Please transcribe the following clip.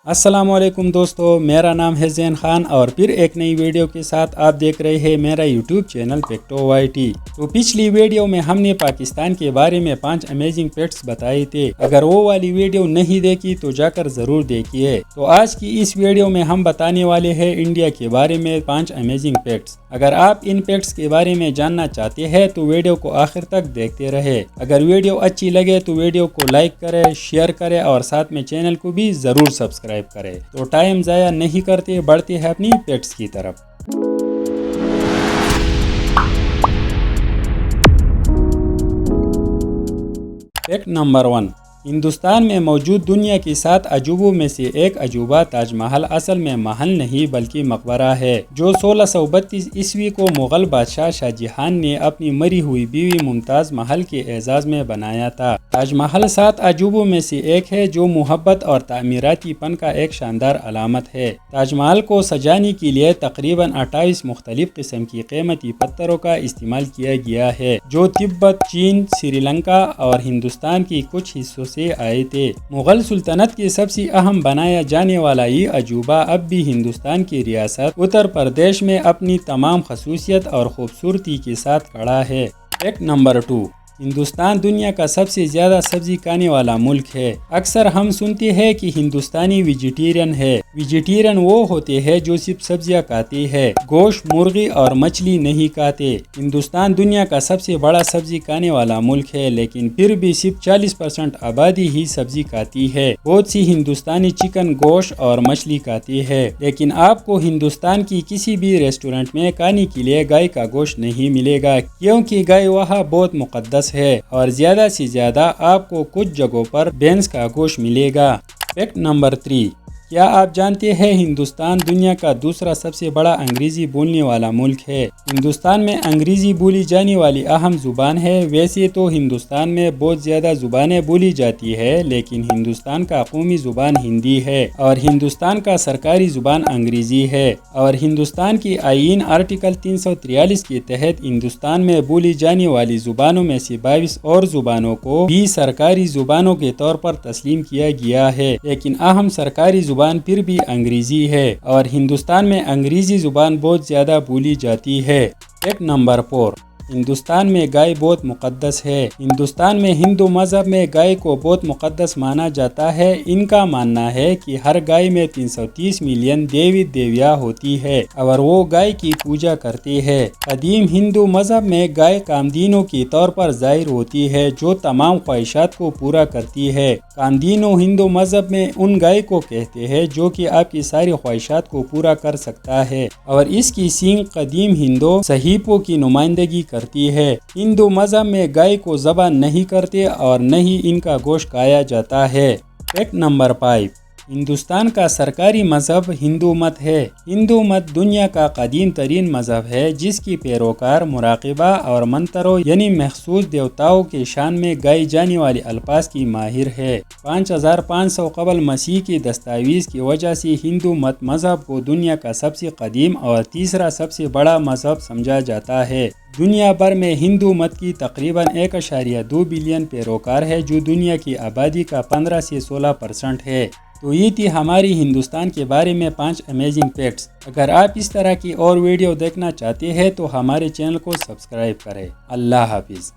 السلام علیکم دوستو، میرا نام ہے زین خان اور پھر ایک نئی ویڈیو کے ساتھ آپ دیکھ رہے ہیں میرا یوٹیوب چینل فیکٹو وائی ٹی۔ تو پچھلی ویڈیو میں ہم نے پاکستان کے بارے میں 5 امیزنگ پیٹس بتائے تھے۔ اگر وہ والی ویڈیو نہیں دیکھی تو جا کر ضرور دیکھیے۔ تو آج کی اس ویڈیو میں ہم بتانے والے ہیں انڈیا کے بارے میں 5 امیزنگ پیٹس۔ اگر آپ ان پیٹس کے بارے میں جاننا چاہتے ہیں تو ویڈیو کو آخر تک دیکھتے رہے۔ اگر ویڈیو اچھی لگے تو ویڈیو کو لائک کرے، شیئر کرے اور ساتھ میں چینل کو بھی ضرور سبسکرائب کرے۔ تو ٹائم ضائع نہیں کرتے، بڑھتے ہیں اپنی پیٹس کی طرف۔ فیکٹ نمبر 1، ہندوستان میں موجود دنیا کی 7 عجوبوں میں سے ایک عجوبہ تاج محل اصل میں محل نہیں بلکہ مقبرہ ہے، جو 1632 عیسوی کو مغل بادشاہ شاہ جہان نے اپنی مری ہوئی بیوی ممتاز محل کے اعزاز میں بنایا تھا۔ تاج محل 7 عجوبوں میں سے ایک ہے جو محبت اور تعمیراتی پن کا ایک شاندار علامت ہے۔ تاج محل کو سجانے کے لیے تقریباً 28 مختلف قسم کی قیمتی پتھروں کا استعمال کیا گیا ہے، جو تبت، چین، سری لنکا اور ہندوستان کی کچھ حصوں سے آئے تھے۔ مغل سلطنت کے سب سے اہم بنایا جانے والا یہ عجوبہ اب بھی ہندوستان کی ریاست اتر پردیش میں اپنی تمام خصوصیت اور خوبصورتی کے ساتھ کھڑا ہے۔ فیکٹ نمبر 2، ہندوستان دنیا کا سب سے زیادہ سبزی کھانے والا ملک ہے۔ اکثر ہم سنتے ہیں کہ ہندوستانی ویجیٹیرین ہے۔ ویجیٹیرین وہ ہوتے ہیں جو صرف سبزیاں کھاتے ہیں، گوشت، مرغی اور مچھلی نہیں کھاتے۔ ہندوستان دنیا کا سب سے بڑا سبزی کھانے والا ملک ہے، لیکن پھر بھی صرف 40% آبادی ہی سبزی کھاتی ہے۔ بہت سی ہندوستانی چکن، گوشت اور مچھلی کھاتے ہیں، لیکن آپ کو ہندوستان کی کسی بھی ریسٹورنٹ میں کھانے کے لیے گائے کا گوشت نہیں ملے گا، کیونکہ گائے وہاں بہت مقدس ہے اور زیادہ سے زیادہ آپ کو کچھ جگہوں پر بھینس کا گوشت ملے گا۔ فیکٹ نمبر 3، کیا آپ جانتے ہیں ہندوستان دنیا کا دوسرا سب سے بڑا انگریزی بولنے والا ملک ہے؟ ہندوستان میں انگریزی بولی جانے والی اہم زبان ہے۔ ویسے تو ہندوستان میں بہت زیادہ زبانیں بولی جاتی ہے، لیکن ہندوستان کا قومی زبان ہندی ہے اور ہندوستان کا سرکاری زبان انگریزی ہے، اور ہندوستان کی آئین آرٹیکل 343 کے تحت ہندوستان میں بولی جانے والی زبانوں میں سے 22 اور زبانوں کو بھی سرکاری زبانوں کے طور پر تسلیم کیا گیا ہے، لیکن اہم سرکاری زبان پھر بھی انگریزی ہے اور ہندوستان میں انگریزی زبان بہت زیادہ بولی جاتی ہے۔ فیکٹ نمبر 4، ہندوستان میں گائے بہت مقدس ہے۔ ہندوستان میں ہندو مذہب میں گائے کو بہت مقدس مانا جاتا ہے۔ ان کا ماننا ہے کہ ہر گائے میں 330 ملین دیوی دیویا ہوتی ہے اور وہ گائے کی پوجا کرتے ہیں۔ قدیم ہندو مذہب میں گائے کامدینو کے طور پر ظاہر ہوتی ہے، جو تمام خواہشات کو پورا کرتی ہے۔ کامدینو ہندو مذہب میں ان گائے کو کہتے ہیں جو کہ آپ کی ساری خواہشات کو پورا کر سکتا ہے، اور اس کی سینگ قدیم ہندو صحیفوں کی نمائندگی کرتی ہے۔ ہندو مذہب میں گائے کو ذبح نہیں کرتے اور نہ ہی ان کا گوشت کھایا جاتا ہے۔ فیکٹ نمبر 5، ہندوستان کا سرکاری مذہب ہندو مت ہے۔ ہندو مت دنیا کا قدیم ترین مذہب ہے، جس کی پیروکار مراقبہ اور منتروں یعنی مخصوص دیوتاؤں کے شان میں گائی جانے والی الفاظ کی ماہر ہے۔ 5500 قبل مسیح کی دستاویز کی وجہ سے ہندو مت مذہب کو دنیا کا سب سے قدیم اور تیسرا سب سے بڑا مذہب سمجھا جاتا ہے۔ دنیا بھر میں ہندو مت کی تقریباً 1.2 بلین پیروکار ہے، جو دنیا کی آبادی کا 15 سے 16% ہے۔ تو یہ تھی ہماری ہندوستان کے بارے میں 5 امیزنگ فیکٹس۔ اگر آپ اس طرح کی اور ویڈیو دیکھنا چاہتے ہیں تو ہمارے چینل کو سبسکرائب کریں۔ اللہ حافظ۔